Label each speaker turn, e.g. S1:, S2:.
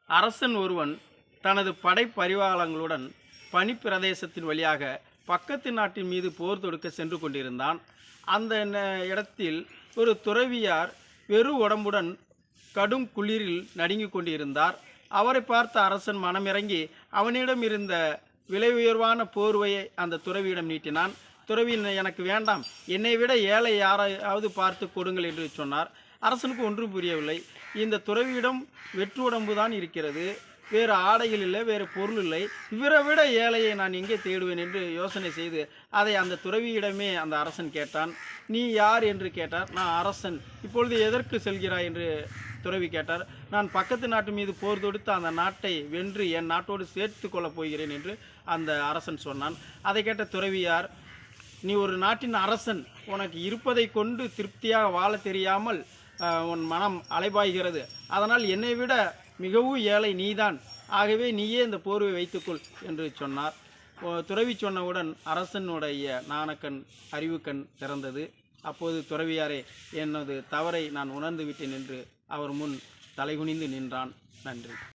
S1: அரசன் ஒருவன் தனது படைப்பரிவாளங்களுடன் பனிப்பிரதேசத்தின் வழியாக பக்கத்து நாட்டின் மீது போர் தொடுக்க சென்று கொண்டிருந்தான். அந்த இடத்தில் ஒரு துறவியார் வெறு உடம்புடன் கடும் குளிரில் நடுங்கிக் கொண்டிருந்தார். அவரை பார்த்த அரசன் மனமிறங்கி அவனிடம் இருந்த விலை உயர்வான போர்வையை அந்த துறவியிடம் நீட்டினான். துறவி, எனக்கு வேண்டாம், என்னை விட ஏழை யாரையாவது பார்த்து கொடுங்கள் என்று சொன்னார். அரசனுக்கு ஒன்றும் புரியவில்லை. இந்த துறவியிடம் வெற்று உடம்பு தான் இருக்கிறது, வேறு ஆடைகள் இல்லை, வேறு பொருள் இல்லை, இவரை விட ஏழையை நான் எங்கே தேடுவேன் என்று யோசனை செய்து அதை அந்த துறவியிடமே அந்த அரசன் கேட்டான். நீ யார் என்று கேட்டார். நான் அரசன். இப்பொழுது எதற்கு செல்கிறாய் என்று துறவி கேட்டார். நான் பக்கத்து நாட்டு மீது போர் தொடுத்து அந்த நாட்டை வென்று என் நாட்டோடு சேர்த்து கொள்ளப் போகிறேன் என்று அந்த அரசன் சொன்னான். அதை கேட்ட துறவியார், நீ ஒரு நாட்டின் அரசன், உனக்கு இருப்பதை கொண்டு திருப்தியாக வாழ தெரியாமல் உன் மனம் அலைபாய்கிறது, அதனால் என்னை விட மிகவும் ஏழை நீதான், ஆகவே நீயே இந்த போர்வை வைத்துக்கொள் என்று சொன்னார். துறவி சொன்னவுடன் அரசனுடைய நாணக்கண் அறிவுக்கண் திறந்தது. அப்போது துறவியாரே, எனது தவறை நான் உணர்ந்து விட்டேன் என்று அவர் முன் தலைகுனிந்து நின்றான். நன்றி.